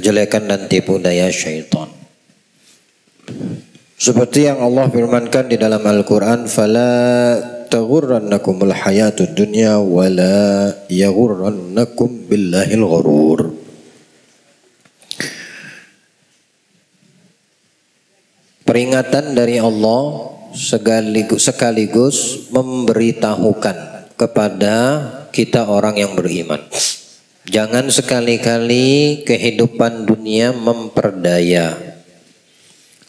kejelekan dan tipu daya syaitan. Seperti yang Allah firmankan di dalam Al-Quran, "Fala taghurrannakumul hayatud dunya wala yaghurrannakum billahil ghurur." Peringatan dari Allah sekaligus memberitahukan kepada kita orang yang beriman. Jangan sekali-kali kehidupan dunia memperdaya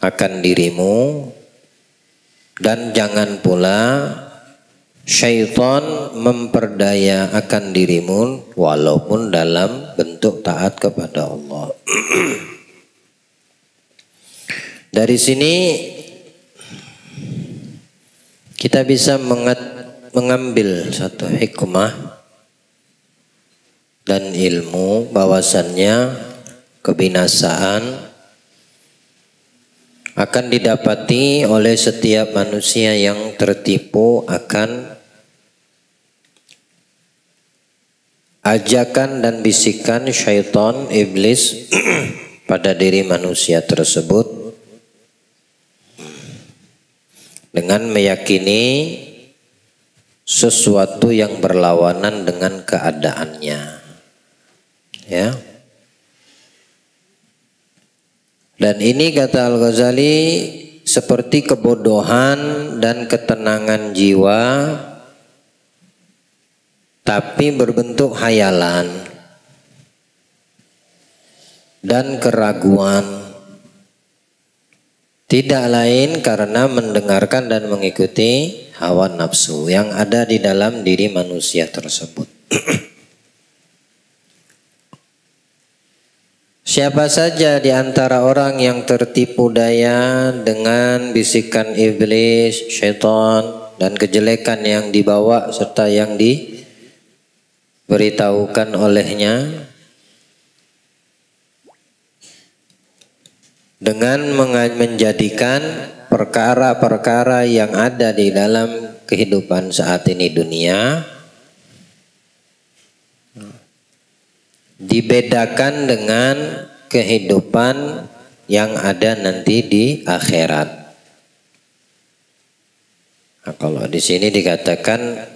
akan dirimu, dan jangan pula syaitan memperdaya akan dirimu walaupun dalam bentuk taat kepada Allah. Dari sini kita bisa mengambil satu hikmah dan ilmu bahwasannya kebinasaan akan didapati oleh setiap manusia yang tertipu akan ajakan dan bisikan syaitan iblis pada diri manusia tersebut, dengan meyakini sesuatu yang berlawanan dengan keadaannya, ya. Dan ini kata Al-Ghazali seperti kebodohan dan ketenangan jiwa, tapi berbentuk hayalan dan keraguan. Tidak lain karena mendengarkan dan mengikuti hawa nafsu yang ada di dalam diri manusia tersebut. Siapa saja di antara orang yang tertipu daya dengan bisikan iblis, syaitan, dan kejelekan yang dibawa serta yang diberitahukan olehnya, dengan menjadikan perkara-perkara yang ada di dalam kehidupan saat ini dunia dibedakan dengan kehidupan yang ada nanti di akhirat. Nah, kalau di sini dikatakan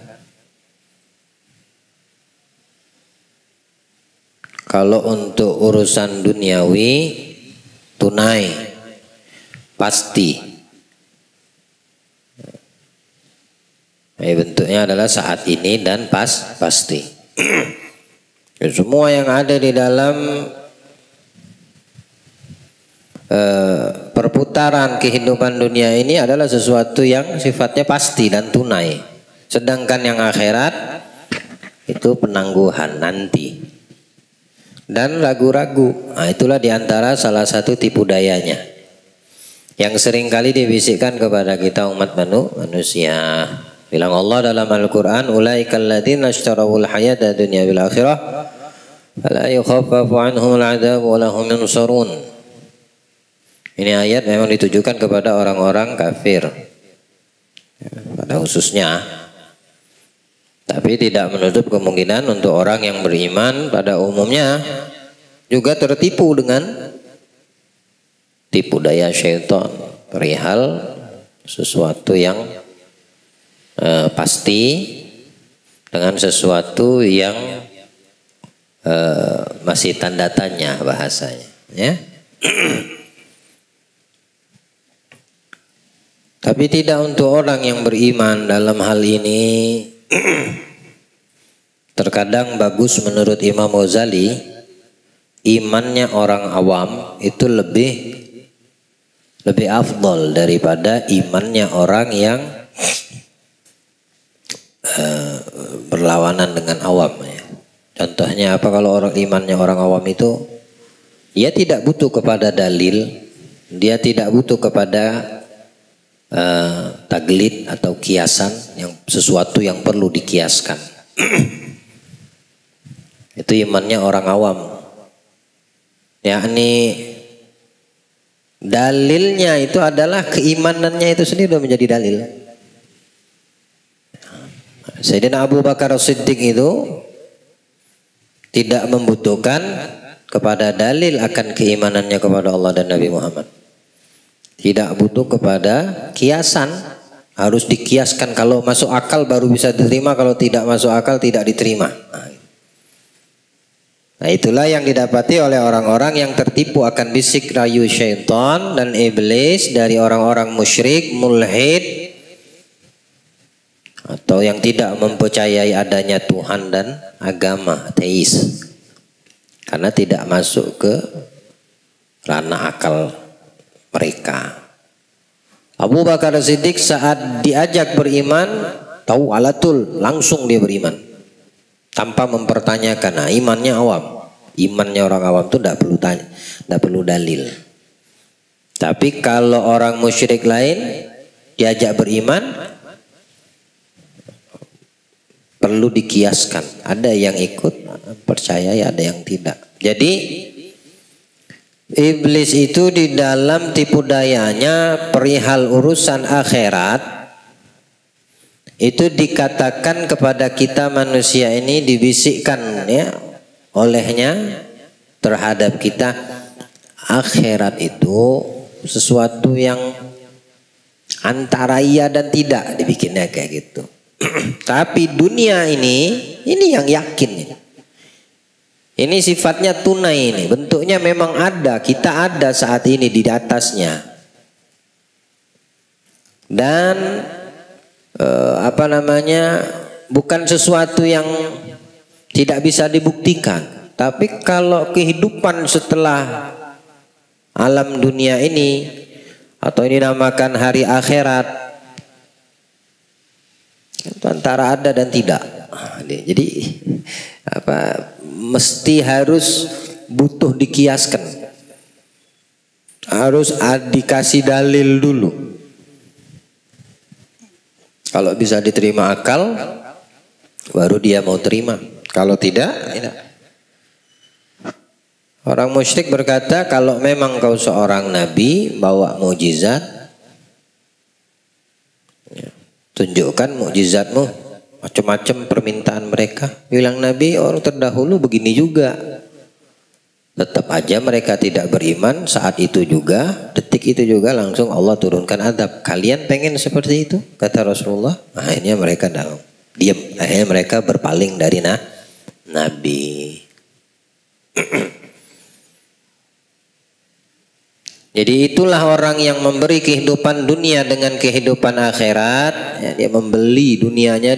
kalau untuk urusan duniawi tunai, pasti. Bentuknya adalah saat ini dan pasti. Semua yang ada di dalam perputaran kehidupan dunia ini adalah sesuatu yang sifatnya pasti dan tunai. Sedangkan yang akhirat itu penangguhan nanti dan ragu-ragu. Nah, itulah diantara salah satu tipu dayanya yang seringkali dibisikkan kepada kita umat manusia. Bilang Allah dalam Al-Quran, "Ulaikal ladzina ishtarawul hayata dunya bil akhirah fala yukhaffafu anhumul 'adzab wa lahum yunsarun." Ini ayat memang ditujukan kepada orang-orang kafir pada khususnya. Tapi tidak menutup kemungkinan untuk orang yang beriman pada umumnya juga tertipu dengan tipu daya syaitan perihal sesuatu yang pasti dengan sesuatu yang masih tanda tanya bahasanya, ya. Tapi tidak untuk orang yang beriman dalam hal ini. Terkadang bagus menurut Imam Ghazali, imannya orang awam itu lebih afdal daripada imannya orang yang berlawanan dengan awam, ya. Contohnya apa? Kalau orang imannya orang awam itu dia tidak butuh kepada dalil, dia tidak butuh kepada taglid atau kiasan, yang sesuatu yang perlu dikiaskan. Itu imannya orang awam, yakni dalilnya itu adalah keimanannya itu sendiri sudah menjadi dalil. Sayyidina Abu Bakar As-Siddiq itu tidak membutuhkan kepada dalil akan keimanannya kepada Allah dan Nabi Muhammad. Tidak butuh kepada kiasan, harus dikiaskan. Kalau masuk akal baru bisa diterima, kalau tidak masuk akal tidak diterima. Nah, itulah yang didapati oleh orang-orang yang tertipu akan bisik rayu syaitan dan iblis dari orang-orang musyrik, mulhid, atau yang tidak mempercayai adanya Tuhan dan agama, teis. Karena tidak masuk ke ranah akal mereka. Abu Bakar Siddiq saat diajak beriman, tahu alatul, langsung dia beriman. Tanpa mempertanyakan. Nah, imannya awam. Imannya orang awam itu tidak perlu tanya, tidak perlu dalil. Tapi kalau orang musyrik lain diajak beriman, perlu dikiaskan. Ada yang ikut percaya, ada yang tidak. Jadi iblis itu di dalam tipu dayanya perihal urusan akhirat itu dikatakan kepada kita manusia ini, dibisikkan ya olehnya terhadap kita, akhirat itu sesuatu yang antara iya dan tidak, dibikinnya kayak gitu. Tapi dunia ini yang yakin. Ini sifatnya tunai ini, bentuknya memang ada, kita ada saat ini di atasnya. Dan bukan sesuatu yang tidak bisa dibuktikan. Tapi kalau kehidupan setelah alam dunia ini, atau ini namakan hari akhirat, itu antara ada dan tidak. Jadi mesti harus butuh dikiaskan, harus dikasih dalil dulu. Kalau bisa diterima akal, baru dia mau terima. Kalau tidak, tidak. Orang musyrik berkata, kalau memang kau seorang nabi bawa mukjizat, tunjukkan mukjizatmu. Macam-macam permintaan mereka. Bilang Nabi, orang terdahulu begini juga. Tetap aja mereka tidak beriman. Saat itu juga, detik itu juga langsung Allah turunkan azab. Kalian pengen seperti itu? Kata Rasulullah. Akhirnya mereka diam. Akhirnya mereka berpaling dari Nabi. Jadi itulah orang yang memberi kehidupan dunia dengan kehidupan akhirat. Ya, dia membeli dunianya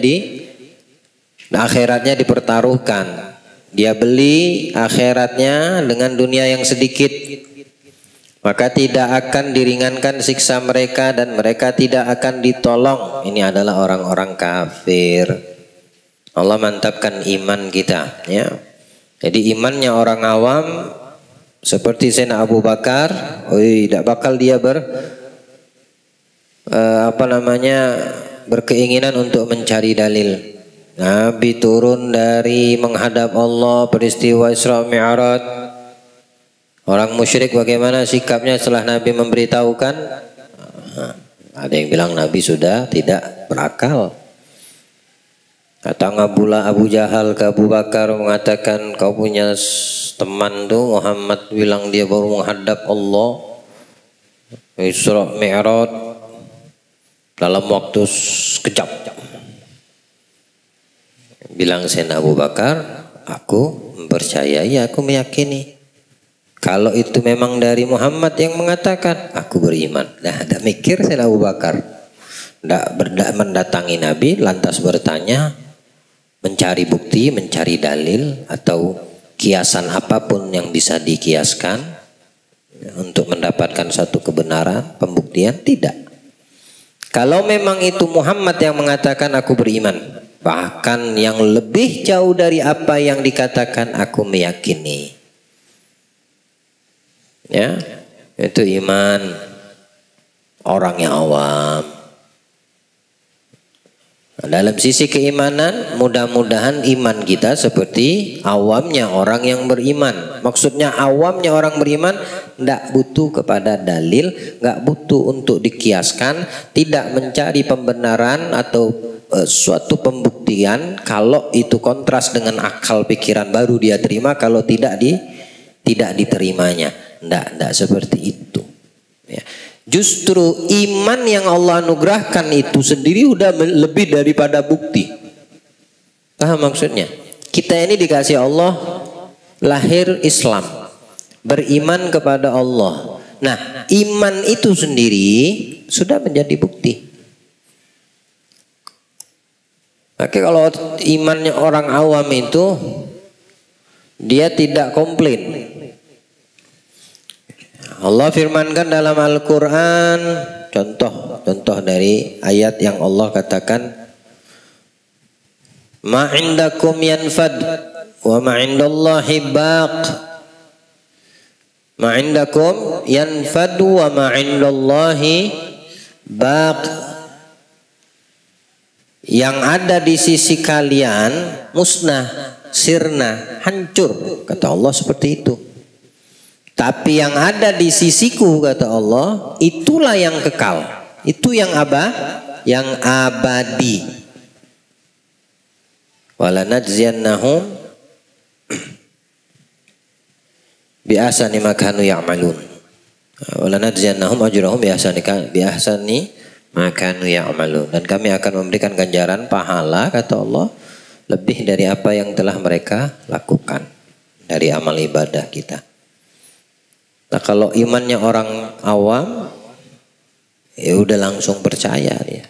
akhiratnya dipertaruhkan. Dia beli akhiratnya dengan dunia yang sedikit. Maka tidak akan diringankan siksa mereka dan mereka tidak akan ditolong. Ini adalah orang-orang kafir. Allah mantapkan iman kita. Ya. Jadi imannya orang awam seperti Sayyidina Abu Bakar, tidak bakal dia berkeinginan untuk mencari dalil. Nabi turun dari menghadap Allah, peristiwa Isra Mi'raj. Orang musyrik bagaimana sikapnya setelah Nabi memberitahukan? Ada yang bilang Nabi sudah tidak berakal. Kata Abu Jahal ke Abu Bakar mengatakan, kau punya teman tuh Muhammad bilang dia baru menghadap Allah Isra Mi'raj dalam waktu sekejap. Bilang Sayyidina Abu Bakar, aku mempercayai, aku meyakini. Kalau itu memang dari Muhammad yang mengatakan, aku beriman. Nah, ada mikir Sayyidina Abu Bakar. Tidak mendatangi Nabi, lantas bertanya, mencari bukti, mencari dalil, atau kiasan apapun yang bisa dikiaskan untuk mendapatkan satu kebenaran, pembuktian, tidak. Kalau memang itu Muhammad yang mengatakan aku beriman, bahkan yang lebih jauh dari apa yang dikatakan aku meyakini. Ya, itu iman orang yang awam. Dalam sisi keimanan, mudah-mudahan iman kita seperti awamnya orang yang beriman. Maksudnya awamnya orang beriman tidak butuh kepada dalil, nggak butuh untuk dikiaskan, tidak mencari pembenaran atau suatu pembuktian. Kalau itu kontras dengan akal pikiran baru dia terima, kalau tidak tidak diterimanya. Tidak seperti itu. Ya. Justru iman yang Allah anugerahkan itu sendiri udah lebih daripada bukti. Paham maksudnya? Kita ini dikasih Allah lahir Islam, beriman kepada Allah. Nah, iman itu sendiri sudah menjadi bukti. Oke, kalau imannya orang awam itu dia tidak komplain. Allah firmankan dalam Al-Quran, contoh dari ayat yang Allah katakan, ma indakum yanfad wa ma indallahi baq. Ma indakum yanfadu wa ma indallahi baq. Yang ada di sisi kalian musnah, sirna, hancur, kata Allah seperti itu. Tapi yang ada di sisiku, kata Allah, itulah yang kekal. Itu yang abadi. Walanajziyannahum bi'ahsani ma kanu ya'malun. Walanajziyannahum ajrahum bi'ahsani ma kanu ya'malun. Dan kami akan memberikan ganjaran pahala, kata Allah, lebih dari apa yang telah mereka lakukan dari amal ibadah kita. Nah, kalau imannya orang awam, ya udah langsung percaya dia.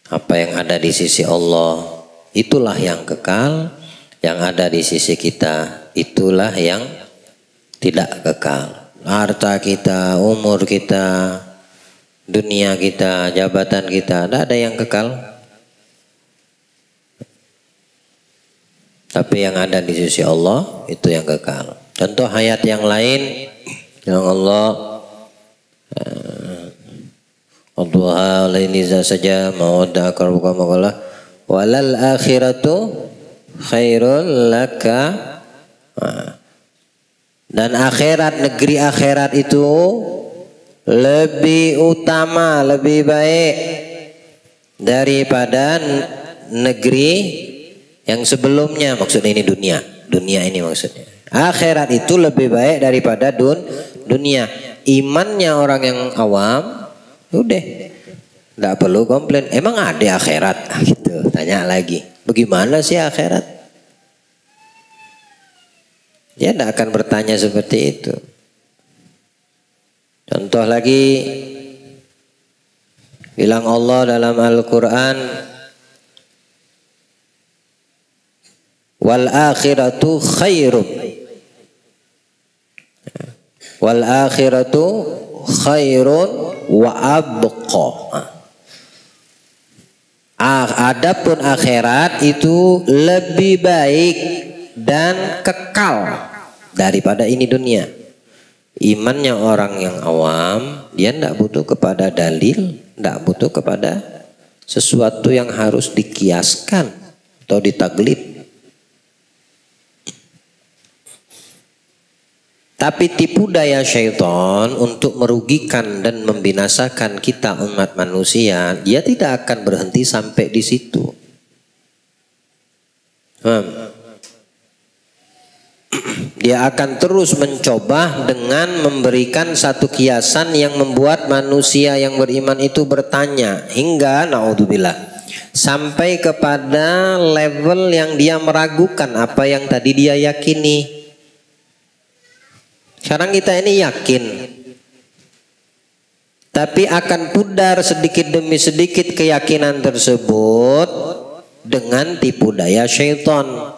Apa yang ada di sisi Allah, itulah yang kekal. Yang ada di sisi kita, itulah yang tidak kekal. Harta kita, umur kita, dunia kita, jabatan kita, tidak ada yang kekal. Tapi yang ada di sisi Allah, itu yang kekal. Contoh ayat yang lain yang Allah Ad-duha laini saja mawadda karbuka maqala walal akhiratu khairul laka. Dan akhirat, negeri akhirat itu lebih utama, lebih baik daripada negeri yang sebelumnya. Maksudnya ini dunia ini maksudnya. Akhirat itu lebih baik daripada dunia. Imannya orang yang awam, udah nggak perlu komplain. Emang ada akhirat? Gitu. Tanya lagi, bagaimana sih akhirat? Dia tidak akan bertanya seperti itu. Contoh lagi, bilang Allah dalam Al-Quran, wal akhiratu khairum. Wal akhiratu khairun wa abqa. Adapun akhirat itu lebih baik dan kekal daripada ini dunia. Imannya orang yang awam, dia tidak butuh kepada dalil, tidak butuh kepada sesuatu yang harus dikiaskan atau ditaglid. Tapi tipu daya syaitan untuk merugikan dan membinasakan kita umat manusia, dia tidak akan berhenti sampai di situ. Dia akan terus mencoba dengan memberikan satu kiasan yang membuat manusia yang beriman itu bertanya, hingga naudzubillah sampai kepada level yang dia meragukan apa yang tadi dia yakini. Sekarang kita ini yakin, tapi akan pudar sedikit demi sedikit keyakinan tersebut dengan tipu daya syaitan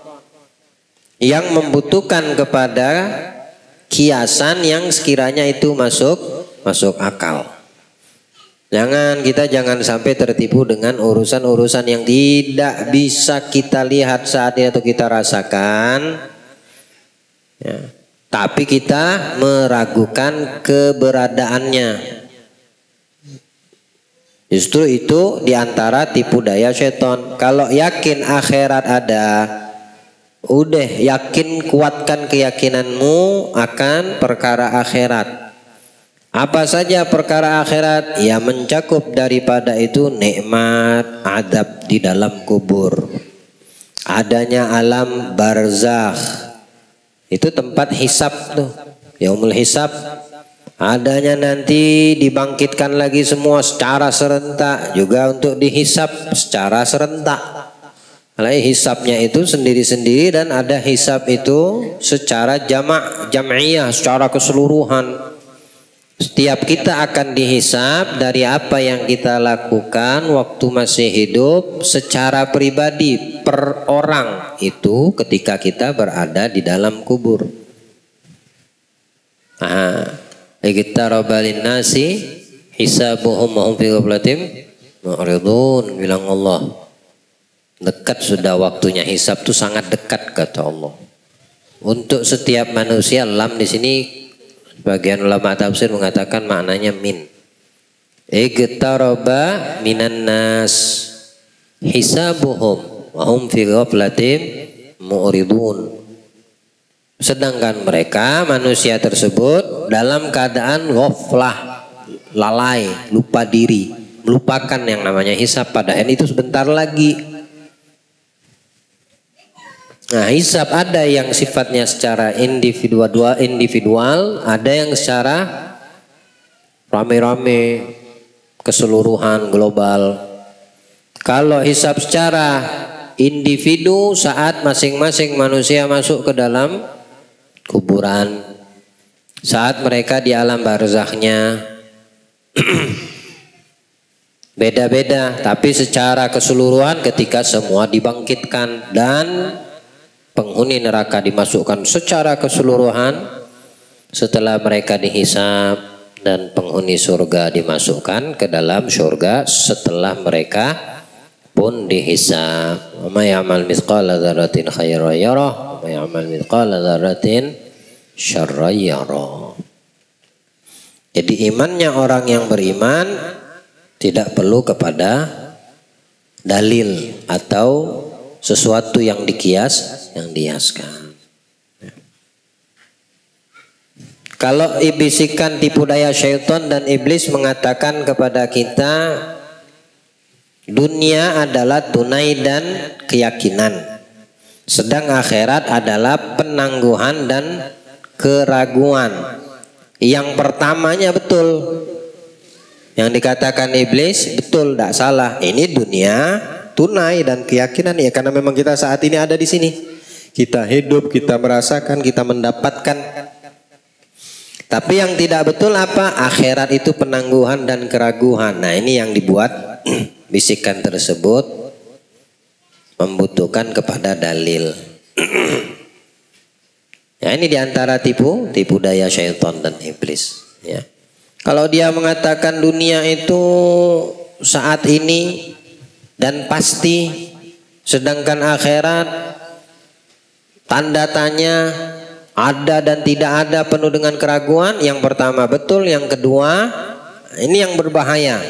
yang membutuhkan kepada kiasan yang sekiranya itu masuk akal. Kita jangan sampai tertipu dengan urusan-urusan yang tidak bisa kita lihat saat ini atau kita rasakan. Ya. Tapi kita meragukan keberadaannya. Justru itu diantara tipu daya syaitan. Kalau yakin akhirat ada, udah yakin, kuatkan keyakinanmu akan perkara akhirat. Apa saja perkara akhirat? Ya mencakup daripada itu nikmat, adab di dalam kubur, adanya alam barzakh, Itu tempat hisab tuh. Yaumul hisab. Adanya nanti dibangkitkan lagi semua secara serentak. Juga untuk dihisab secara serentak. Hisabnya itu sendiri-sendiri dan ada hisab itu secara jam'iyah, secara keseluruhan. Setiap kita akan dihisab dari apa yang kita lakukan waktu masih hidup secara pribadi per orang itu ketika kita berada di dalam kubur. Iqtaraba linnasi hisabuhum wa hum fi ghaflatin mu'ridun, bilang Allah. Dekat sudah waktunya hisab, itu sangat dekat kata Allah. Untuk setiap manusia, lam di sini bagian ulama tafsir mengatakan maknanya min. Iqtaraba minan nas hisabuhum wa hum fi ghaflatin mu'ridun. Sedangkan mereka manusia tersebut dalam keadaan ghaflah, lalai, lupa diri, melupakan yang namanya hisab, padahal itu sebentar lagi. Nah, hisab ada yang sifatnya secara individual, ada yang secara rame-rame, keseluruhan, global. Kalau hisab secara individu saat masing-masing manusia masuk ke dalam kuburan, saat mereka di alam barzakhnya, beda-beda. Tapi secara keseluruhan ketika semua dibangkitkan dan penghuni neraka dimasukkan secara keseluruhan setelah mereka dihisab, dan penghuni surga dimasukkan ke dalam surga setelah mereka pun dihisab. Wa may ya'mal mithqala dzarratin khairan yarah wa may ya'mal mithqala dzarratin syarran yarah. Jadi imannya orang yang beriman tidak perlu kepada dalil atau sesuatu yang dihiaskan. Kalau bisikan tipu daya syaitan dan iblis mengatakan kepada kita dunia adalah tunai dan keyakinan, sedang akhirat adalah penangguhan dan keraguan. Yang pertamanya betul, yang dikatakan iblis betul, tidak salah. Ini dunia tunai dan keyakinan ya, karena memang kita saat ini ada di sini. Kita hidup, kita merasakan, kita mendapatkan. Tapi yang tidak betul apa? Akhirat itu penangguhan dan keraguan. Nah, ini yang dibuat bisikan tersebut membutuhkan kepada dalil. Ya, ini diantara tipu daya syaitan dan iblis. Ya. Kalau dia mengatakan dunia itu saat ini dan pasti, sedangkan akhirat tanda tanya, ada dan tidak ada, penuh dengan keraguan. Yang pertama betul, yang kedua ini yang berbahaya.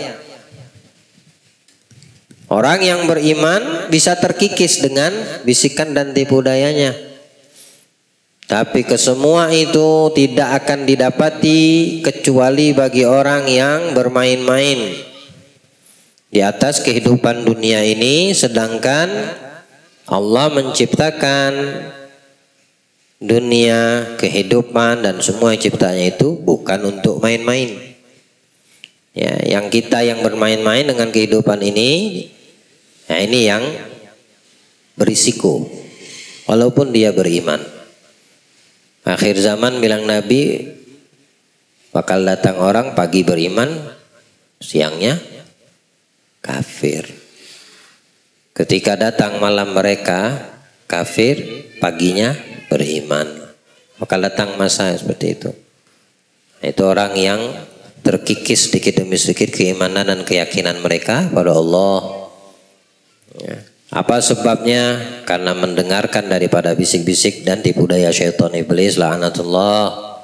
Orang yang beriman bisa terkikis dengan bisikan dan tipu dayanya. Tapi kesemua itu tidak akan didapati kecuali bagi orang yang bermain-main di atas kehidupan dunia ini, sedangkan Allah menciptakan dunia, kehidupan dan semua ciptanya itu bukan untuk main-main. Ya, yang kita yang bermain-main dengan kehidupan ini, ya ini yang berisiko walaupun dia beriman. Akhir zaman bilang Nabi, bakal datang orang pagi beriman, siangnya kafir. Ketika datang malam mereka kafir, paginya beriman. Maka datang masa seperti itu. Itu orang yang terkikis sedikit demi sedikit keimanan dan keyakinan mereka pada Allah. Ya. Apa sebabnya? Karena mendengarkan daripada bisik-bisik dan tipu daya syaitan iblis, la'anatullah.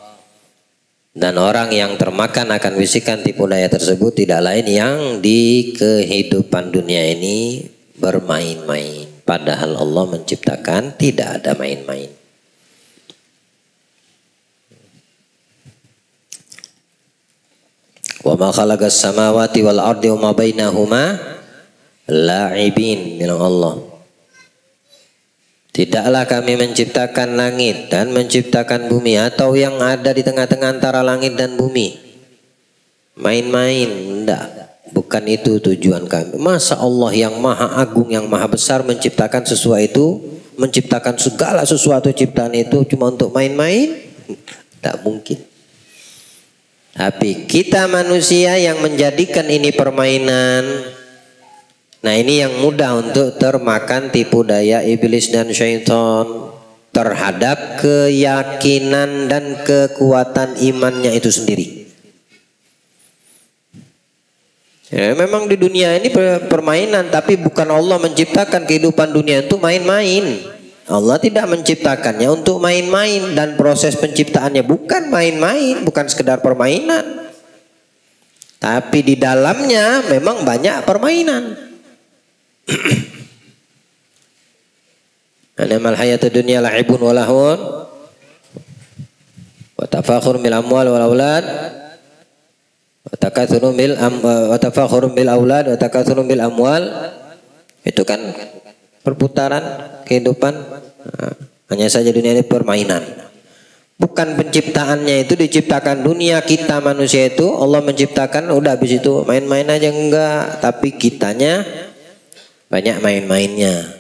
Dan orang yang termakan akan bisikan tipu daya tersebut tidak lain yang di kehidupan dunia ini bermain-main. Padahal Allah menciptakan tidak ada main-main. Wa ma khalaqas samawati wal ardi wa ma bainahuma la'ibin, bilang Allah. Tidaklah kami menciptakan langit dan menciptakan bumi atau yang ada di tengah-tengah antara langit dan bumi. Main-main, enggak. Bukan itu tujuan kami. Masa Allah yang maha agung, yang maha besar menciptakan sesuatu itu, menciptakan segala sesuatu ciptaan itu cuma untuk main-main? Tak mungkin. Tapi kita manusia yang menjadikan ini permainan. Nah, ini yang mudah untuk termakan tipu daya iblis dan syaitan terhadap keyakinan dan kekuatan imannya itu sendiri. Ya, memang di dunia ini permainan, tapi bukan Allah menciptakan kehidupan dunia itu main-main. Allah tidak menciptakannya untuk main-main, dan proses penciptaannya bukan main-main, bukan sekedar permainan. Tapi di dalamnya memang banyak permainan. Anamal hayatud dunya la'ibun wa lahun wa tafakhurun bil amwal wal aulad wa takatsurun bil aulad wa takatsurun bil amwal. Itu kan perputaran kehidupan. Hanya saja dunia ini permainan. Bukan penciptaannya itu diciptakan dunia, kita manusia itu Allah menciptakan udah habis itu main-main aja, enggak. Tapi kitanya banyak main-mainnya.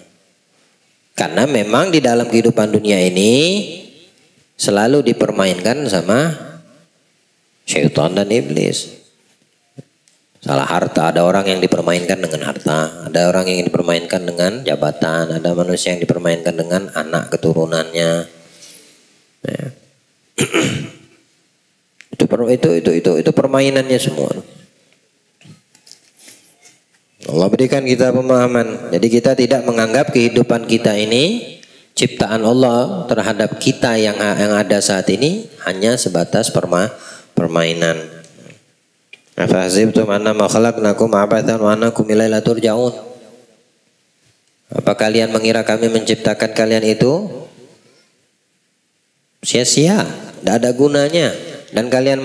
Karena memang di dalam kehidupan dunia ini selalu dipermainkan sama syaitan dan iblis. Salah harta, ada orang yang dipermainkan dengan harta, ada orang yang dipermainkan dengan jabatan, ada manusia yang dipermainkan dengan anak keturunannya. Ya. Itu permainannya semua. Allah berikan kita pemahaman. Jadi kita tidak menganggap kehidupan kita ini ciptaan Allah terhadap kita yang ada saat ini hanya sebatas permainan. Afahsibtum annama khalaqnakum abathan wa annakum ilaihi la turja'un. Apa kalian mengira kami menciptakan kalian itu sia-sia, tidak ada gunanya, dan kalian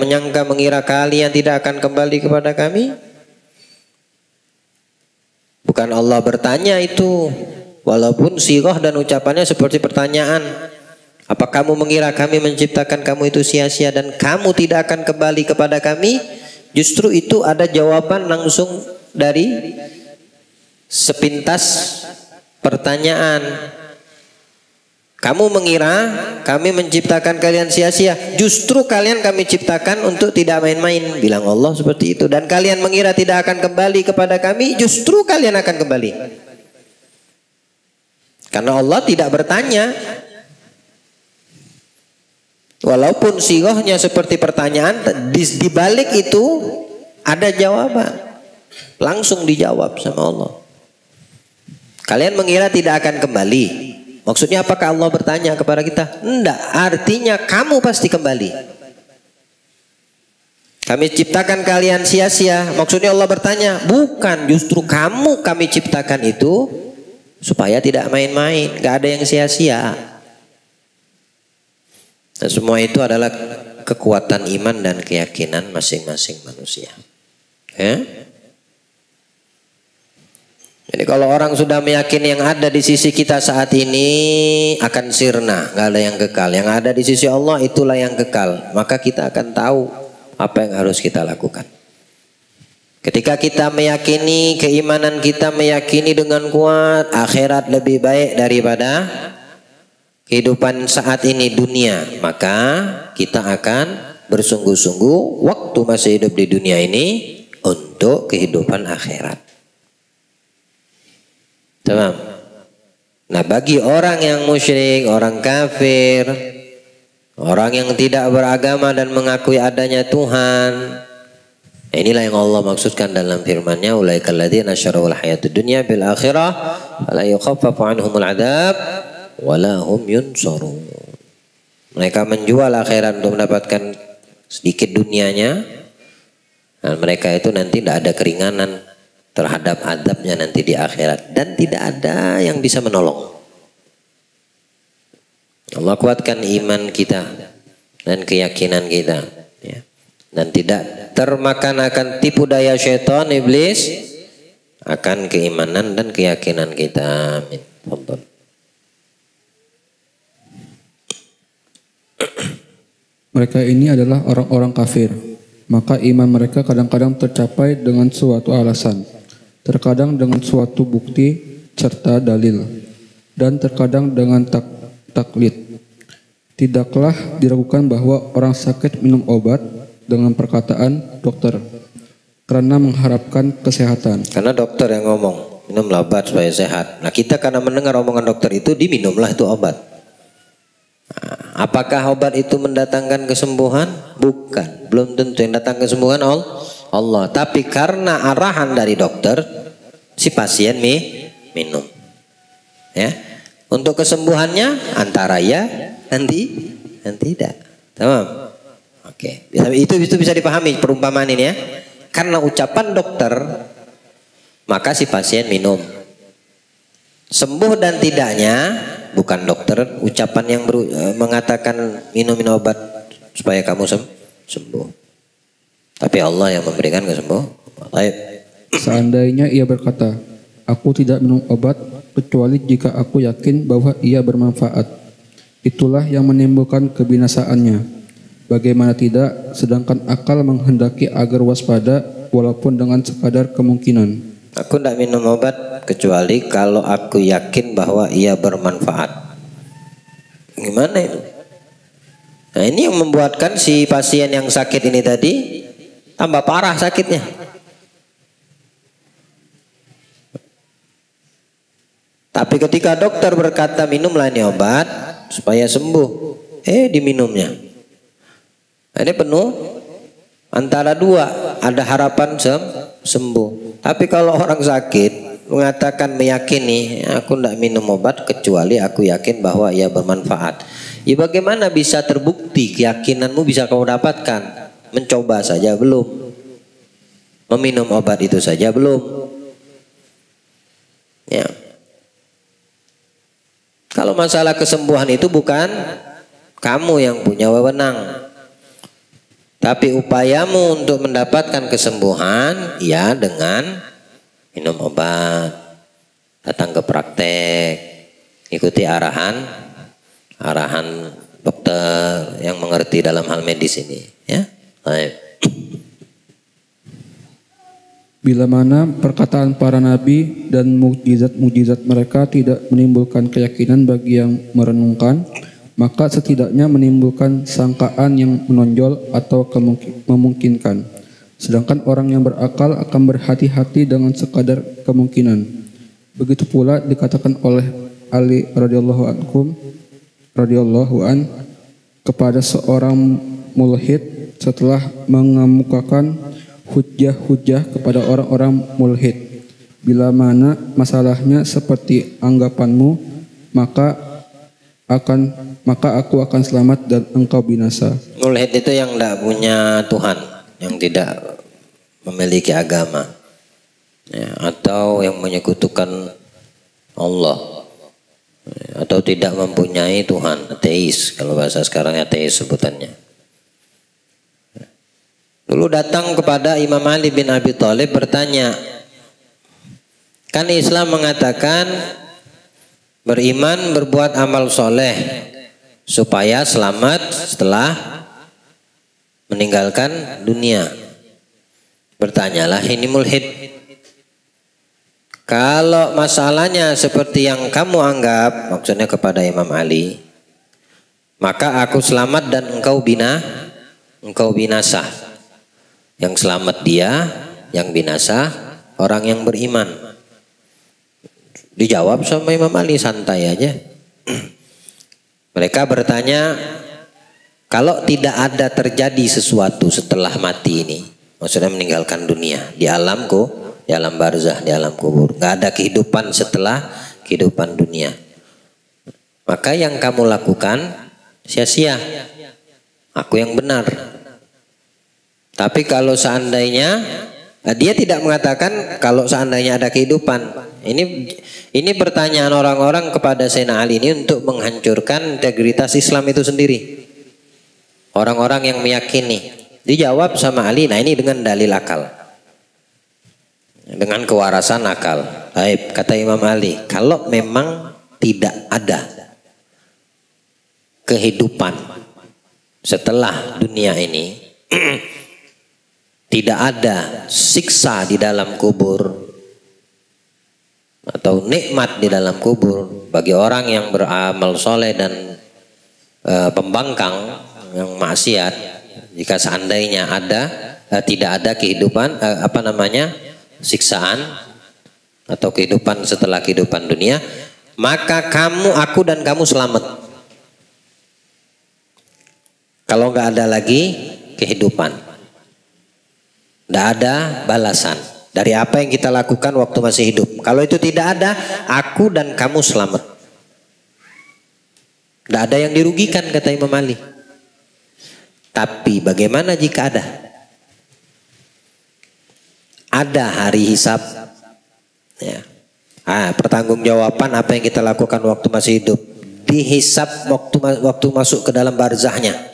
mengira kalian tidak akan kembali kepada kami? Bukan Allah bertanya itu, walaupun sighah dan ucapannya seperti pertanyaan. Apa kamu mengira kami menciptakan kamu itu sia-sia dan kamu tidak akan kembali kepada kami? Justru itu ada jawaban langsung dari sepintas pertanyaan. Kamu mengira kami menciptakan kalian sia-sia, justru kalian kami ciptakan untuk tidak main-main, bilang Allah seperti itu. Dan kalian mengira tidak akan kembali kepada kami, justru kalian akan kembali. Karena Allah tidak bertanya. Walaupun sighahnya seperti pertanyaan, di balik itu ada jawaban. Langsung dijawab sama Allah. Kalian mengira tidak akan kembali. Maksudnya apakah Allah bertanya kepada kita? Enggak, artinya kamu pasti kembali. Kami ciptakan kalian sia-sia. Maksudnya Allah bertanya? Bukan, justru kamu kami ciptakan itu supaya tidak main-main, gak ada yang sia-sia. Dan semua itu adalah kekuatan iman dan keyakinan masing-masing manusia. Ya? Jadi kalau orang sudah meyakini yang ada di sisi kita saat ini akan sirna, nggak ada yang kekal. Yang ada di sisi Allah itulah yang kekal. Maka kita akan tahu apa yang harus kita lakukan. Ketika kita meyakini, keimanan kita meyakini dengan kuat akhirat lebih baik daripada kehidupan saat ini dunia, maka kita akan bersungguh-sungguh waktu masih hidup di dunia ini untuk kehidupan akhirat. Tamam. Nah, bagi orang yang musyrik, orang kafir, orang yang tidak beragama dan mengakui adanya Tuhan, inilah yang Allah maksudkan dalam firman-Nya, ulaikal ladzina asyraku al-hayatud dunya bil akhirah fala yukhaffafu anhumul adzab wala hum yunsarun. Mereka menjual akhirat untuk mendapatkan sedikit dunianya, dan mereka itu nanti tidak ada keringanan terhadap adabnya nanti di akhirat, dan tidak ada yang bisa menolong. Allah kuatkan iman kita dan keyakinan kita, ya. Dan tidak termakan akan tipu daya syaitan iblis akan keimanan dan keyakinan kita. Amin. Mereka ini adalah orang-orang kafir. Maka iman mereka kadang-kadang tercapai dengan suatu alasan, terkadang dengan suatu bukti serta dalil, dan terkadang dengan taklid. Tidaklah diragukan bahwa orang sakit minum obat dengan perkataan dokter karena mengharapkan kesehatan. Karena dokter yang ngomong, minumlah obat supaya sehat. Nah, kita karena mendengar omongan dokter itu, diminumlah itu obat. Nah, apakah obat itu mendatangkan kesembuhan? Bukan, belum tentu. Yang datang kesembuhan Allah. Tapi karena arahan dari dokter, si pasien minum. Ya, untuk kesembuhannya antara ya dan tidak. Tamam. Oke, itu bisa dipahami perumpamaan ini ya. Karena ucapan dokter, maka si pasien minum. Sembuh dan tidaknya bukan dokter, ucapan yang mengatakan minum obat supaya kamu sembuh. Tapi Allah yang memberikan kesembuhan. Seandainya ia berkata, aku tidak minum obat kecuali jika aku yakin bahwa ia bermanfaat. Itulah yang menimbulkan kebinasaannya. Bagaimana tidak, sedangkan akal menghendaki agar waspada walaupun dengan sekadar kemungkinan. Aku tidak minum obat kecuali kalau aku yakin bahwa ia bermanfaat. Gimana itu? Nah, ini yang membuatkan si pasien yang sakit ini tadi tambah parah sakitnya. Tapi ketika dokter berkata minumlah ini obat supaya sembuh, diminumnya. Nah, ini penuh antara dua, ada harapan sembuh. Tapi kalau orang sakit mengatakan meyakini, aku tidak minum obat kecuali aku yakin bahwa ia bermanfaat. Ya bagaimana bisa terbukti keyakinanmu bisa kau dapatkan? Mencoba saja belum. Meminum obat itu saja belum. Ya. Kalau masalah kesembuhan itu bukan kamu yang punya wewenang. Tapi upayamu untuk mendapatkan kesembuhan ya dengan minum obat, datang ke praktek, ikuti arahan dokter yang mengerti dalam hal medis ini, ya. Baik. Bila mana perkataan para nabi dan mukjizat-mukjizat mereka tidak menimbulkan keyakinan bagi yang merenungkan, maka setidaknya menimbulkan sangkaan yang menonjol atau memungkinkan. Sedangkan orang yang berakal akan berhati-hati dengan sekadar kemungkinan. Begitu pula dikatakan oleh Ali radhiyallahu an kepada seorang mulhid setelah mengemukakan hujjah-hujjah kepada orang-orang mulhid. Bila mana masalahnya seperti anggapanmu, maka aku akan selamat dan engkau binasa. Mulhid itu yang tidak punya Tuhan, yang tidak memiliki agama, ya, atau yang menyekutukan Allah, ya, atau tidak mempunyai Tuhan, ateis. Kalau bahasa sekarang ateis sebutannya. Dulu datang kepada Imam Ali bin Abi Thalib bertanya, kan Islam mengatakan beriman, berbuat amal soleh supaya selamat setelah meninggalkan dunia. Bertanyalah ini mulhid. Kalau masalahnya seperti yang kamu anggap, maksudnya kepada Imam Ali, maka aku selamat dan engkau binasa. Yang selamat dia, yang binasa orang yang beriman. Dijawab sama Imam Ali santai aja. Mereka bertanya, kalau tidak ada terjadi sesuatu setelah mati ini, maksudnya meninggalkan dunia, di alam barzah, di alam kubur, nggak ada kehidupan setelah kehidupan dunia, maka yang kamu lakukan sia-sia. Aku yang benar. Tapi kalau seandainya, dia tidak mengatakan kalau seandainya ada kehidupan. Ini pertanyaan orang-orang kepada Sayyidina Ali ini untuk menghancurkan integritas Islam itu sendiri. Orang-orang yang meyakini. Dijawab sama Ali, nah ini dengan dalil akal. Dengan kewarasan akal. Baik, kata Imam Ali, kalau memang tidak ada kehidupan setelah dunia ini tidak ada siksa di dalam kubur atau nikmat di dalam kubur bagi orang yang beramal soleh dan pembangkang yang maksiat. Jika seandainya tidak ada kehidupan siksaan atau kehidupan setelah kehidupan dunia, maka aku dan kamu selamat. Kalau nggak ada lagi kehidupan, nggak ada balasan dari apa yang kita lakukan waktu masih hidup. Kalau itu tidak ada, aku dan kamu selamat. Nggak ada yang dirugikan, kata Imam Ali. Tapi bagaimana jika ada? Ada hari hisab, ya. Pertanggungjawaban apa yang kita lakukan waktu masih hidup, dihisab waktu masuk ke dalam barzahnya.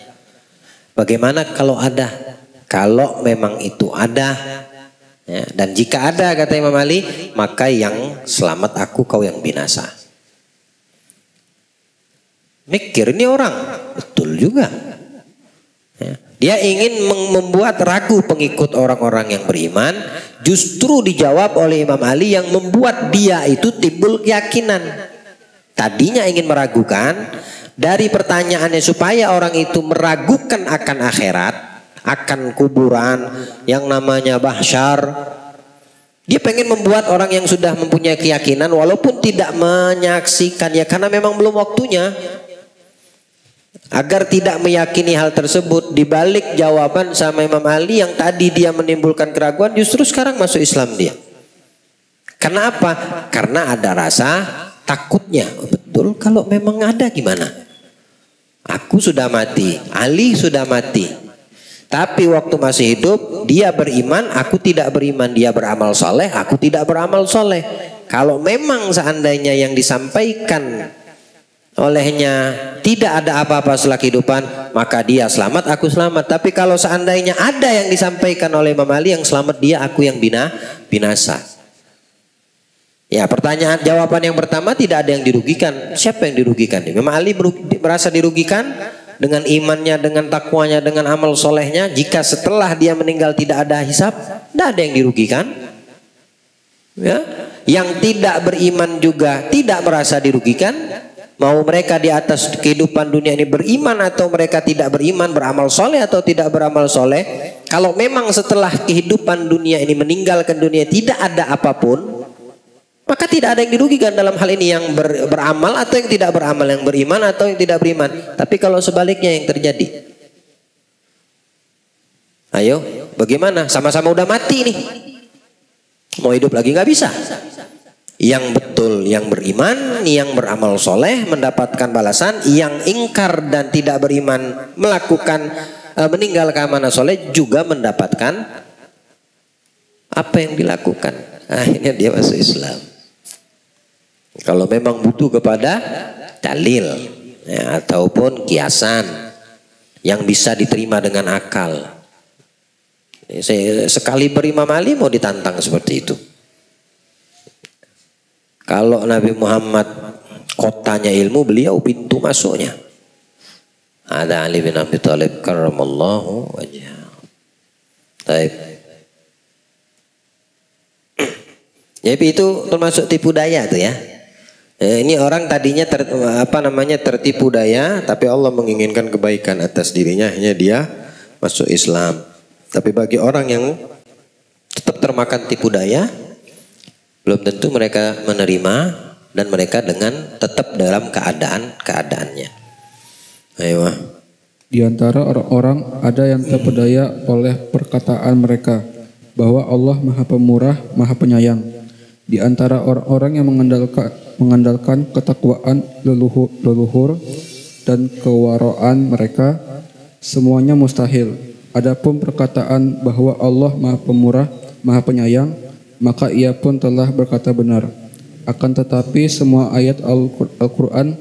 Bagaimana kalau ada? Kalau memang itu ada, ya, dan jika ada, kata Imam Ali, maka yang selamat aku, kau yang binasa. Mikir ini orang, betul juga. Ya. Dia ingin membuat ragu pengikut orang-orang yang beriman. Justru dijawab oleh Imam Ali yang membuat dia itu timbul keyakinan. Tadinya ingin meragukan, dari pertanyaannya supaya orang itu meragukan akan akhirat, akan kuburan yang namanya bahsyar. Dia pengen membuat orang yang sudah mempunyai keyakinan walaupun tidak menyaksikan, ya karena memang belum waktunya, agar tidak meyakini hal tersebut. Dibalik jawaban sama Imam Ali yang tadi dia menimbulkan keraguan, justru sekarang masuk Islam dia. Karena apa? Karena ada rasa takutnya. Betul, kalau memang ada gimana? Aku sudah mati, Ali sudah mati. Tapi waktu masih hidup dia beriman, aku tidak beriman. Dia beramal soleh, aku tidak beramal soleh. Kalau memang seandainya yang disampaikan olehnya tidak ada apa-apa setelah kehidupan, maka dia selamat, aku selamat. Tapi kalau seandainya ada yang disampaikan oleh Imam Ali, yang selamat dia, aku yang binasa. Ya, jawaban yang pertama, tidak ada yang dirugikan. Siapa yang dirugikan? Imam Ali merasa dirugikan dengan imannya, dengan takwanya, dengan amal solehnya. Jika setelah dia meninggal tidak ada hisab, tidak ada yang dirugikan. Ya, yang tidak beriman juga tidak merasa dirugikan. Mau mereka di atas kehidupan dunia ini beriman atau mereka tidak beriman, beramal soleh atau tidak beramal soleh, kalau memang setelah kehidupan dunia ini meninggalkan dunia tidak ada apapun, maka tidak ada yang dirugikan dalam hal ini, yang beramal atau yang tidak beramal, yang beriman atau yang tidak beriman. Tapi kalau sebaliknya yang terjadi, ayo bagaimana? Sama-sama udah mati nih, mau hidup lagi nggak bisa. Yang betul, yang beriman, yang beramal soleh mendapatkan balasan. Yang ingkar dan tidak beriman meninggalkan amanah soleh juga mendapatkan apa yang dilakukan. Akhirnya dia masuk Islam. Kalau memang butuh kepada dalil, ya, ataupun kiasan yang bisa diterima dengan akal. Sekali Imam Ali mau ditantang seperti itu. Kalau Nabi Muhammad kotanya ilmu, beliau pintu masuknya. Ada Ali bin Abi Thalib karramallahu wajhah. Baik. Jadi itu termasuk tipu daya tuh ya. Ini orang tadinya tertipu daya, tapi Allah menginginkan kebaikan atas dirinya, hanya dia masuk Islam. Tapi bagi orang yang tetap termakan tipu daya, belum tentu mereka menerima, dan mereka dengan tetap dalam keadaannya. Ayo. Di antara orang-orang ada yang terpedaya oleh perkataan mereka bahwa Allah Maha Pemurah, Maha Penyayang. Di antara orang-orang yang mengandalkan ketakwaan leluhur dan kewaraan mereka, semuanya mustahil. Adapun perkataan bahwa Allah Maha Pemurah, Maha Penyayang, maka ia pun telah berkata benar. Akan tetapi semua ayat Al-Quran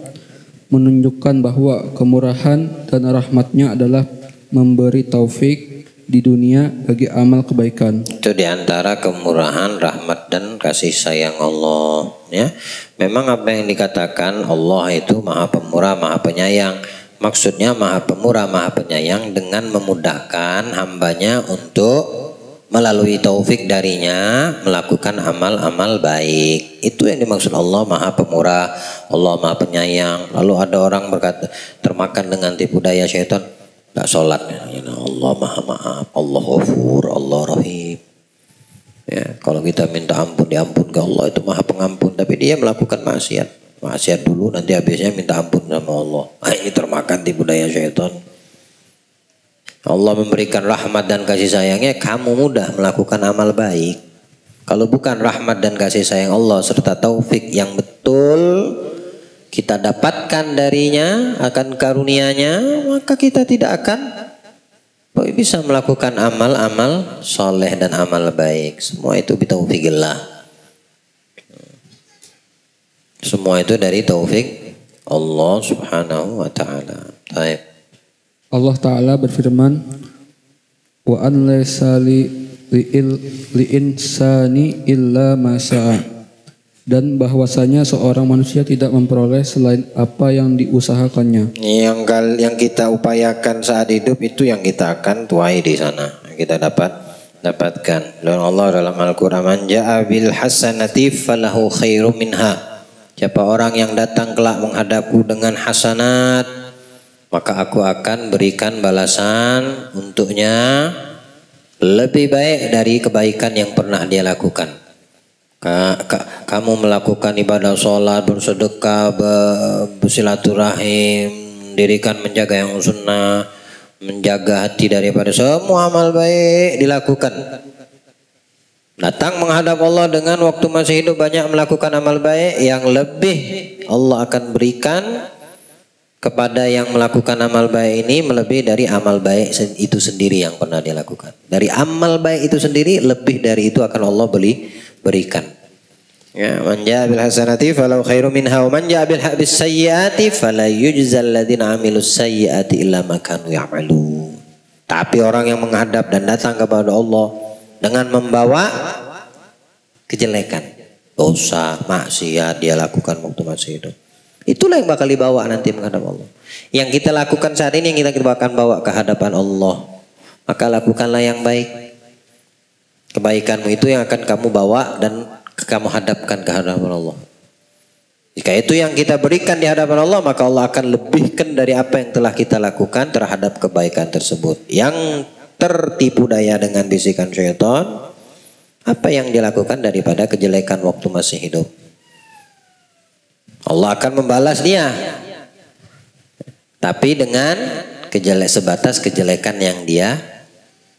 menunjukkan bahwa kemurahan dan rahmatnya adalah memberi taufik di dunia bagi amal kebaikan. Itu diantara kemurahan, rahmat dan kasih sayang Allah. Ya, memang apa yang dikatakan Allah itu Maha Pemurah, Maha Penyayang. Maksudnya Maha Pemurah, Maha Penyayang dengan memudahkan hambanya untuk melalui taufik darinya melakukan amal-amal baik. Itu yang dimaksud Allah Maha Pemurah, Allah Maha Penyayang. Lalu ada orang berkata termakan dengan tipu daya syaitan, gak sholat, ya, Allah Maha Maaf, Allah Ghafur, Allah Rahim. Ya, kalau kita minta ampun diampunkan Allah, itu Maha Pengampun, tapi dia melakukan maksiat dulu, nanti habisnya minta ampun sama Allah. Ini termakan tipu daya syaitan. Allah memberikan rahmat dan kasih sayangnya, kamu mudah melakukan amal baik. Kalau bukan rahmat dan kasih sayang Allah serta taufik yang betul kita dapatkan darinya, akan karunia-Nya, maka kita tidak akan bisa melakukan amal-amal soleh dan amal baik. Semua itu bitaufikillah. Semua itu dari taufik Allah Subhanahu wa taala. Baik. Allah Ta'ala berfirman, wa an laysa li insani illa ma sa'a, dan bahwasanya seorang manusia tidak memperoleh selain apa yang diusahakannya. Yang kita upayakan saat hidup itu yang kita akan tuai di sana. Kita dapatkan. Dan Allah dalam Al-Qur'an, man ja'a bil hasanati falahu khairum minha. Siapa orang yang datang kelak menghadapku dengan hasanat, maka aku akan berikan balasan untuknya lebih baik dari kebaikan yang pernah dia lakukan. Kamu melakukan ibadah sholat, bersedekah, bersilaturahim, mendirikan, menjaga yang sunnah, menjaga hati daripada semua amal baik dilakukan. Datang menghadap Allah dengan waktu masih hidup banyak melakukan amal baik, yang lebih Allah akan berikan kepada yang melakukan amal baik ini melebihi dari amal baik itu sendiri yang pernah dia lakukan. Dari amal baik itu sendiri, lebih dari itu akan Allah berikan. Ya, man jaa bil hasanati falahu khairum minha wa man jaa bil sayyiati fala yujzal ladzina amilus sayyiati illa ma kanu ya'malun. Tapi orang yang menghadap dan datang kepada Allah dengan membawa kejelekan, dosa, maksiat dia lakukan waktu masih hidup, itulah yang bakal dibawa nanti menghadap Allah. Yang kita lakukan saat ini yang kita akan bawa ke hadapan Allah. Maka lakukanlah yang baik. Kebaikanmu itu yang akan kamu bawa dan kamu hadapkan ke hadapan Allah. Jika itu yang kita berikan di hadapan Allah, maka Allah akan lebihkan dari apa yang telah kita lakukan terhadap kebaikan tersebut. Yang tertipu daya dengan bisikan syaitan, apa yang dilakukan daripada kejelekan waktu masih hidup, Allah akan membalas dia, tapi dengan sebatas kejelekan yang dia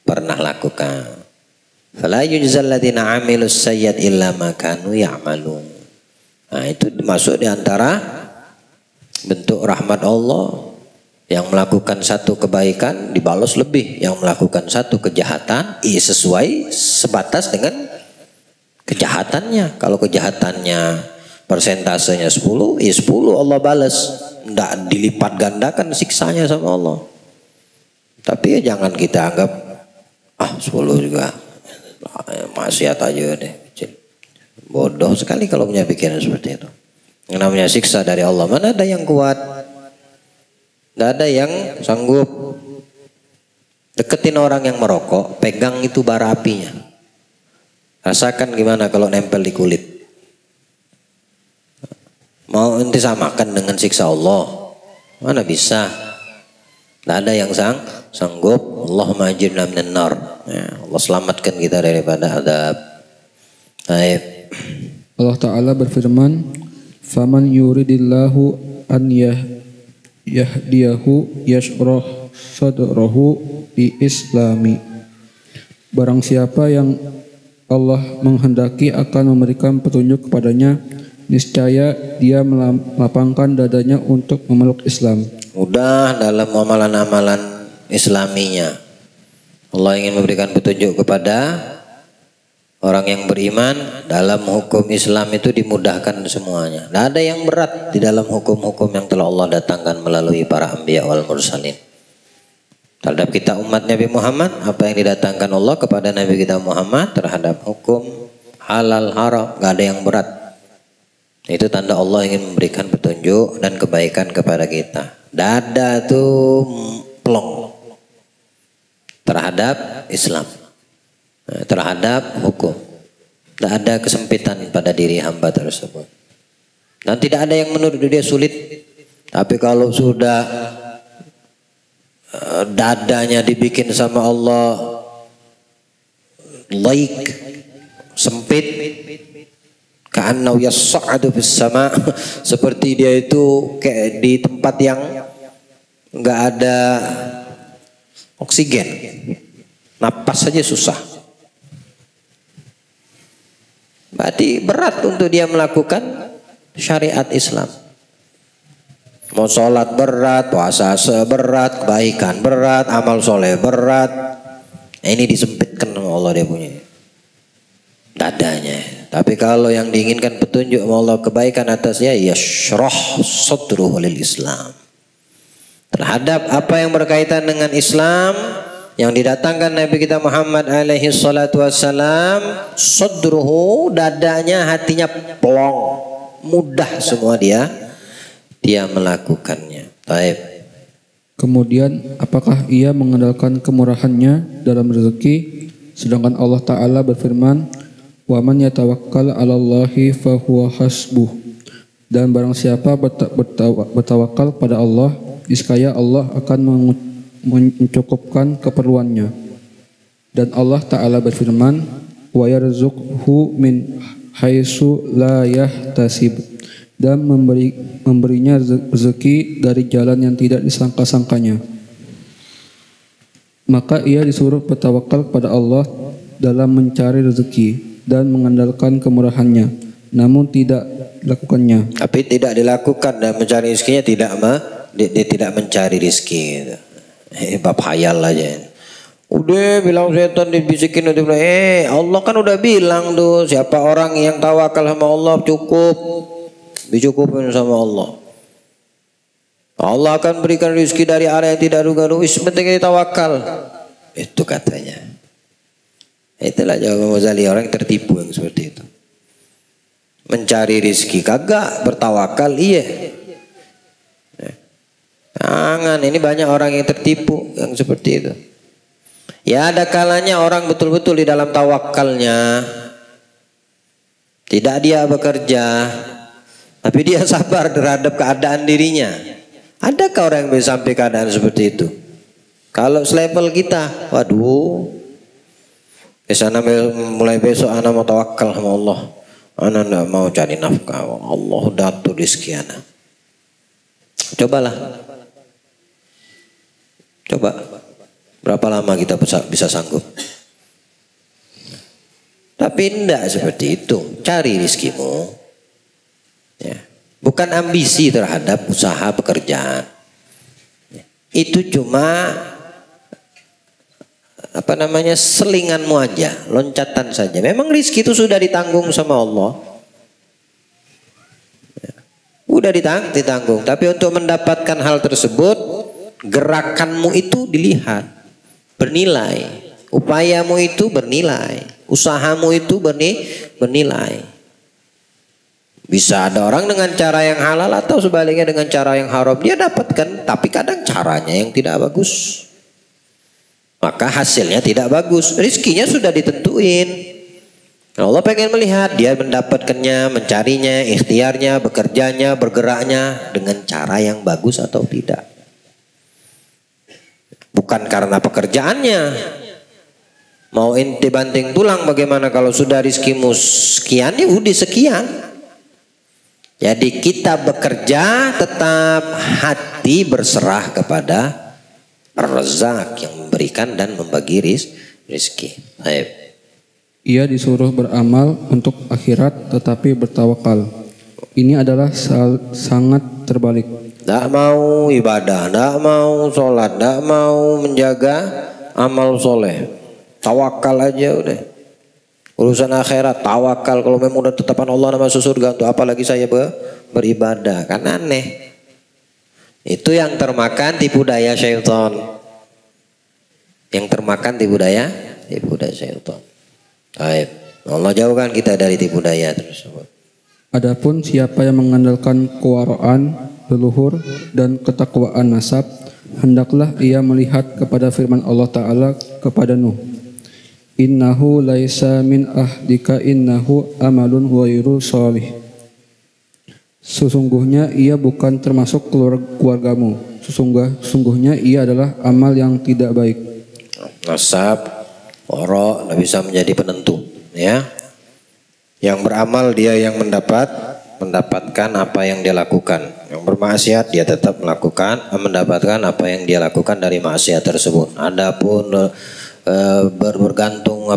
pernah lakukan. Fala yujzal ladzina amilus sayyiat illa ma kanu ya'malun. Nah, itu masuk di antara bentuk rahmat Allah. Yang melakukan satu kebaikan dibalas lebih, yang melakukan satu kejahatan sesuai sebatas dengan kejahatannya. Kalau kejahatannya persentasenya 10, 10 Allah balas, tidak dilipat gandakan siksanya sama Allah. Tapi ya jangan kita anggap 10 juga maksiat aja deh. Bodoh sekali kalau punya pikiran seperti itu. Yang namanya siksa dari Allah, mana ada yang kuat? Tidak ada yang sanggup deketin orang yang merokok, pegang itu bara apinya. Rasakan gimana kalau nempel di kulit. Mau ente samakan dengan siksa Allah? Mana bisa? Tidak ada yang sanggup. Allahumma ajirna minan nar. Ya, Allah selamatkan kita daripada adab. Baik. Allah Ta'ala berfirman, faman yuridillahu an yahdiyahu yashrah sadrahu di islami. Barang siapa yang Allah menghendaki akan memberikan petunjuk kepadanya, niscaya dia melapangkan dadanya untuk memeluk Islam. Mudah dalam amalan-amalan islaminya. Allah ingin memberikan petunjuk kepada orang yang beriman. Dalam hukum Islam itu dimudahkan semuanya. Tidak ada yang berat di dalam hukum-hukum yang telah Allah datangkan melalui para anbiya wal mursalin. Terhadap kita umat Nabi Muhammad, apa yang didatangkan Allah kepada Nabi kita Muhammad terhadap hukum halal haram, tidak ada yang berat. Itu tanda Allah ingin memberikan petunjuk dan kebaikan kepada kita. Dada tuh plong terhadap Islam, terhadap hukum. Tidak ada kesempitan pada diri hamba tersebut. Dan tidak ada yang menurut dia sulit. Tapi kalau sudah dadanya dibikin sama Allah laik, sempit, ka'annahu yas'adu fis sama, seperti dia itu kayak di tempat yang enggak ada oksigen, napas saja susah. Berarti berat untuk dia melakukan syariat Islam. Mau sholat berat, puasa berat, kebaikan berat, amal soleh berat. Ini disempitkan sama Allah dia punya dadanya. Tapi kalau yang diinginkan petunjuk sama Allah kebaikan atasnya, yashrah sadruhu lil Islam. Terhadap apa yang berkaitan dengan Islam yang didatangkan Nabi kita Muhammad alaihi salatu wassalam, sadruhu, dadanya, hatinya plong, mudah semua dia melakukannya. Baik. Kemudian apakah ia mengandalkan kemurahannya dalam rezeki, sedangkan Allah Ta'ala berfirman, wa man yatawakkal 'alallahi fahuwa hasbuh, dan barang siapa bertawakal pada Allah, niscaya Allah akan mencukupkan keperluannya. Dan Allah Ta'ala berfirman, wa yarzuqhu min haitsu la yahtasib, dan memberinya rezeki dari jalan yang tidak disangka-sangkanya. Maka ia disuruh bertawakal kepada Allah dalam mencari rezeki dan mengandalkan kemurahannya, namun tidak dilakukannya. Tapi tidak dilakukan dan mencari rezekinya dia tidak mencari rezeki. Bab hayal aja. Udah bilang setan dibisikin, udah bilang, Allah kan udah bilang tuh, siapa orang yang tawakal sama Allah cukup, dicukupin sama Allah. Allah akan berikan rezeki dari arah yang tidak duga-duga. Penting tawakal. Itu katanya. Itulah jawaban Ghazali, orang yang tertipu yang seperti itu. Mencari rezeki kagak, bertawakal iya. Jangan, ini banyak orang yang tertipu yang seperti itu. Ya ada kalanya orang betul-betul di dalam tawakalnya, tidak dia bekerja, tapi dia sabar terhadap keadaan dirinya. Adakah orang yang bisa sampai keadaan seperti itu? Kalau selevel kita, waduh, kesana mulai besok anak mau tawakal sama Allah, anak tidak mau cari nafkah, Allah udah atur rezeki anak. Cobalah, coba. Berapa lama kita bisa sanggup? Tapi tidak seperti itu. Cari rizkimu. Ya. Bukan ambisi terhadap usaha pekerjaan. Itu cuma selinganmu aja, loncatan saja. Memang rizki itu sudah ditanggung sama Allah. Udah ditanggung. Tapi untuk mendapatkan hal tersebut, gerakanmu itu dilihat. Bernilai, upayamu itu bernilai, usahamu itu bernilai. Bisa ada orang dengan cara yang halal atau sebaliknya dengan cara yang haram, dia dapatkan, tapi kadang caranya yang tidak bagus, maka hasilnya tidak bagus. Rizkinya sudah ditentuin. Allah pengen melihat dia mendapatkannya, mencarinya, ikhtiarnya, bekerjanya, bergeraknya dengan cara yang bagus atau tidak. Bukan karena pekerjaannya. Mau inti banting tulang bagaimana kalau sudah rizkimu sekian, ya udah sekian. Jadi kita bekerja tetap hati berserah kepada Ar-Razzaq yang memberikan dan membagi rizki. Baik. Ia disuruh beramal untuk akhirat tetapi bertawakal. Ini adalah sangat terbalik. Tidak mau ibadah, tidak mau sholat, tidak mau menjaga amal soleh. Tawakal aja udah. Urusan akhirat, tawakal. Kalau memang udah tetapan Allah nama surga, untuk apa lagi saya beribadah? Kan aneh. Itu yang termakan tipu daya syaitan. Yang termakan tipu daya syaitan. Baik. Allah jauhkan kita dari tipu daya tersebut. Adapun siapa yang mengandalkan kewaraan, leluhur, dan ketakwaan nasab, hendaklah ia melihat kepada firman Allah Ta'ala kepada Nuh. Innahu laisa min ahdika innahu amalun ghairu sholih. Sesungguhnya ia bukan termasuk keluargamu. Sesungguhnya ia adalah amal yang tidak baik. Nasab, wara, tidak bisa menjadi penentu. Ya, yang beramal dia yang mendapatkan apa yang dia lakukan. Yang bermaksiat dia tetap mendapatkan apa yang dia lakukan dari maksiat tersebut. Adapun bergantung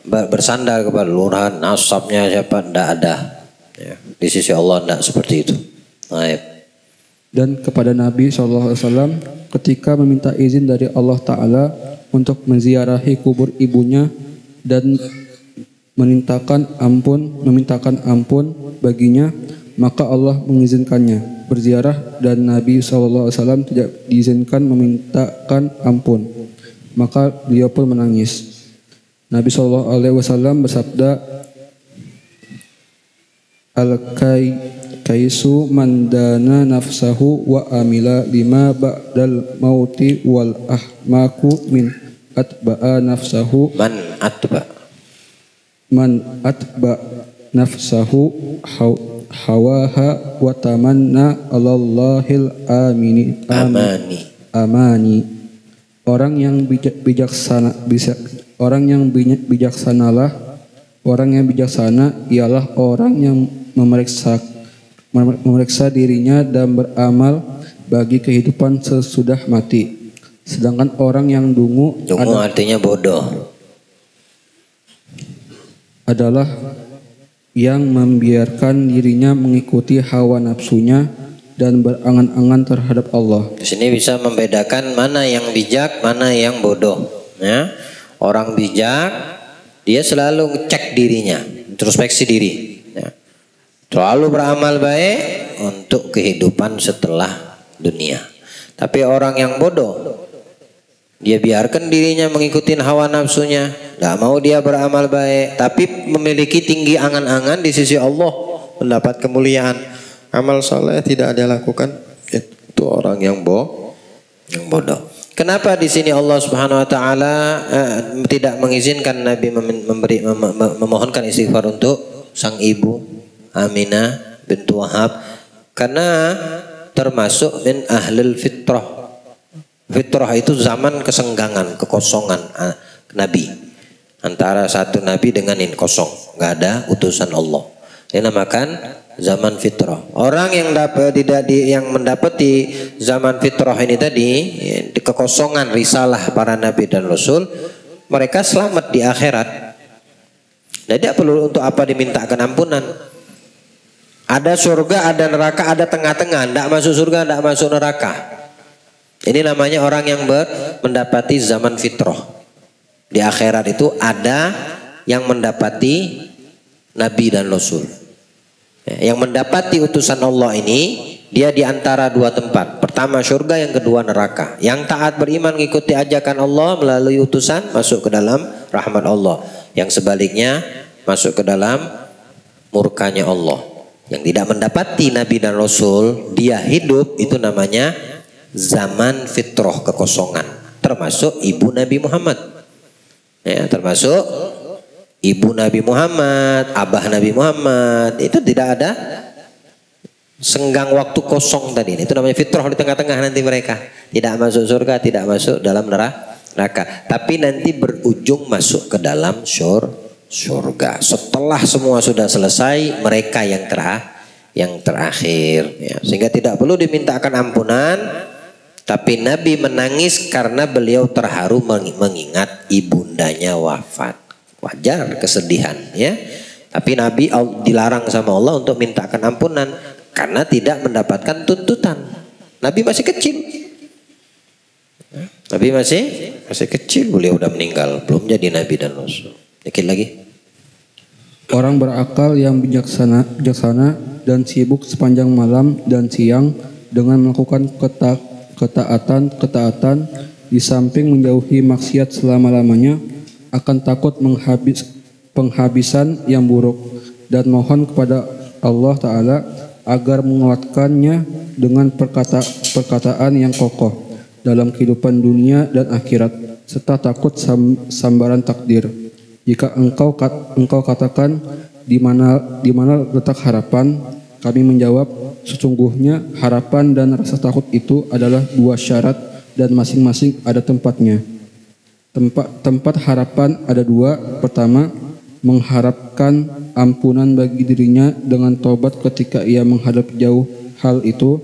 bersandar kepada lurahan nasabnya siapa, tidak ada. Ya, di sisi Allah tidak seperti itu. Baik. Dan kepada Nabi SAW ketika meminta izin dari Allah Ta'ala untuk menziarahi kubur ibunya dan memintakan ampun baginya, maka Allah mengizinkannya berziarah dan Nabi SAW tidak diizinkan memintakan ampun. Maka beliau pun menangis. Nabi SAW bersabda, Al-kaisu mandana nafsahu wa amila lima ba'dal mauti wal ahmaku min atba'a nafsahu man atba nafsahu hawaha wa tamanna alallahil amani. Orang yang bijaksana ialah orang yang memeriksa dirinya dan beramal bagi kehidupan sesudah mati. Sedangkan orang yang dungu artinya bodoh, adalah yang membiarkan dirinya mengikuti hawa nafsunya dan berangan-angan terhadap Allah. Di sini bisa membedakan mana yang bijak, mana yang bodoh. Ya, orang bijak dia selalu ngecek dirinya, introspeksi diri. Ya. Selalu beramal baik untuk kehidupan setelah dunia. Tapi orang yang bodoh, dia biarkan dirinya mengikuti hawa nafsunya, tidak mau dia beramal baik, tapi memiliki tinggi angan-angan di sisi Allah, mendapat kemuliaan. Amal soleh tidak dia lakukan, itu orang yang bodoh. Kenapa di sini Allah Subhanahu Wa Taala tidak mengizinkan Nabi memohonkan istighfar untuk sang ibu Aminah bintu Wahab? Karena termasuk min ahlul fitrah. Fitrah itu zaman kesenggangan, kekosongan Nabi. Antara satu Nabi dengan ini kosong, nggak ada utusan Allah. Ini namakan zaman fitrah. Orang yang yang mendapati zaman fitrah ini tadi, di kekosongan risalah para Nabi dan Rasul, mereka selamat di akhirat. Jadi tidak perlu untuk apa dimintakan ampunan. Ada surga, ada neraka, ada tengah-tengah. Tidak masuk surga, tidak masuk neraka. Ini namanya orang yang mendapati zaman fitrah. Di akhirat itu ada yang mendapati Nabi dan Rasul. Yang mendapati utusan Allah ini, dia di antara dua tempat. Pertama surga, yang kedua neraka. Yang taat beriman mengikuti ajakan Allah melalui utusan, masuk ke dalam rahmat Allah. Yang sebaliknya masuk ke dalam murkanya Allah. Yang tidak mendapati Nabi dan Rasul, dia hidup, itu namanya zaman fitrah, kekosongan. Termasuk ibu Nabi Muhammad. Ya, termasuk ibu Nabi Muhammad, abah Nabi Muhammad. Itu tidak ada senggang waktu kosong tadi. Itu namanya fitrah, di tengah-tengah nanti mereka. Tidak masuk surga, tidak masuk dalam neraka. Tapi nanti berujung masuk ke dalam surga. Setelah semua sudah selesai, mereka yang terakhir. Ya, sehingga tidak perlu dimintakan ampunan. Tapi Nabi menangis karena beliau terharu mengingat ibundanya wafat. Wajar kesedihan, ya. Tapi Nabi dilarang sama Allah untuk mintakan ampunan karena tidak mendapatkan tuntutan. Nabi masih kecil. Nabi masih kecil, beliau udah meninggal, belum jadi Nabi dan Rasul. Dikit lagi. Orang berakal yang bijaksana dan sibuk sepanjang malam dan siang dengan melakukan ketaatan di samping menjauhi maksiat selama-lamanya akan takut penghabisan yang buruk dan mohon kepada Allah Ta'ala agar menguatkannya dengan perkataan yang kokoh dalam kehidupan dunia dan akhirat, serta takut sambaran takdir. Jika engkau katakan di mana letak harapan, kami menjawab, sesungguhnya harapan dan rasa takut itu adalah dua syarat dan masing-masing ada tempatnya. Tempat harapan ada dua. Pertama, mengharapkan ampunan bagi dirinya dengan tobat ketika ia menghadap jauh hal itu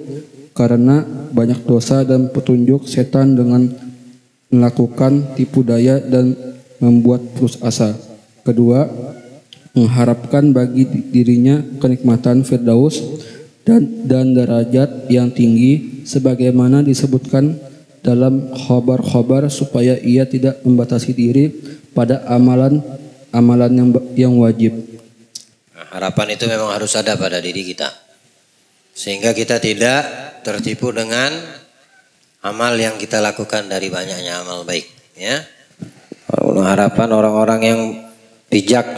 karena banyak dosa dan petunjuk setan dengan melakukan tipu daya dan membuat putus asa. Kedua, mengharapkan bagi dirinya kenikmatan firdaus dan derajat yang tinggi sebagaimana disebutkan dalam khabar-khabar supaya ia tidak membatasi diri pada amalan yang wajib. Harapan itu memang harus ada pada diri kita, sehingga kita tidak tertipu dengan amal yang kita lakukan dari banyaknya amal baik. Ya, harapan orang-orang yang bijak,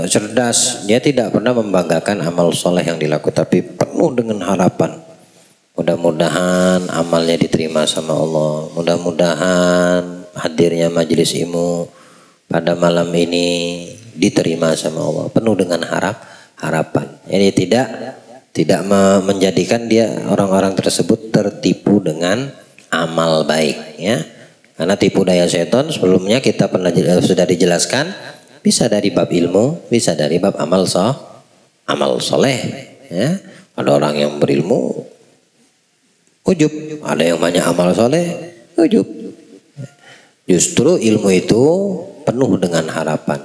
cerdas, dia tidak pernah membanggakan amal soleh yang dilakukan, tapi penuh dengan harapan. Mudah-mudahan amalnya diterima sama Allah. Mudah-mudahan hadirnya majelis ilmu pada malam ini diterima sama Allah, penuh dengan harapan. Ini tidak menjadikan dia orang-orang tersebut tertipu dengan amal baik, ya. Karena tipu daya setan sebelumnya kita sudah dijelaskan, bisa dari bab ilmu, bisa dari bab amal soleh, ya. Ada orang yang berilmu ujub, ada yang banyak amal soleh ujub. Justru ilmu itu penuh dengan harapan.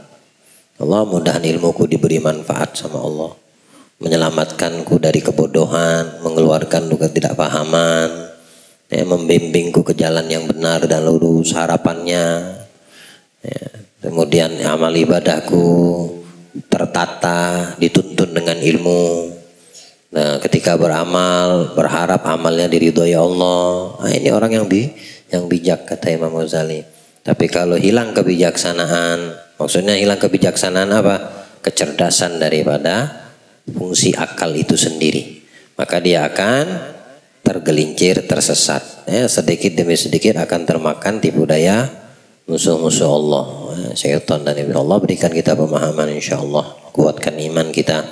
Allah, mudahan ilmuku diberi manfaat sama Allah, menyelamatkanku dari kebodohan, mengeluarkan ketidakpahaman, ya, membimbingku ke jalan yang benar dan lurus harapannya, ya. Kemudian amal ibadahku tertata, dituntun dengan ilmu. Nah, ketika beramal berharap amalnya diridhoi Allah. Nah, ini orang yang bijak, kata Imam Ghazali. Tapi kalau hilang kebijaksanaan, maksudnya hilang kebijaksanaan apa? Kecerdasan daripada fungsi akal itu sendiri, maka dia akan tergelincir, tersesat, ya, sedikit demi sedikit akan termakan tipu daya musuh-musuh Allah, syaitan dan iblis. Allah berikan kita pemahaman insyaallah, kuatkan iman kita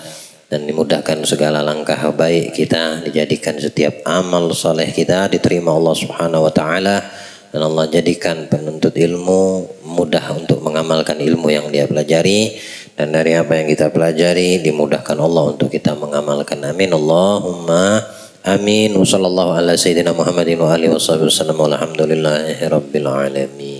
dan dimudahkan segala langkah baik kita, dijadikan setiap amal soleh kita diterima Allah Subhanahu wa taala, dan Allah jadikan penuntut ilmu mudah untuk mengamalkan ilmu yang dia pelajari, dan dari apa yang kita pelajari dimudahkan Allah untuk kita mengamalkan. Amin Allahumma amin. Wassallallahu ala sayyidina Muhammadin wa alihi wasallam. Walhamdulillahi rabbil alamin.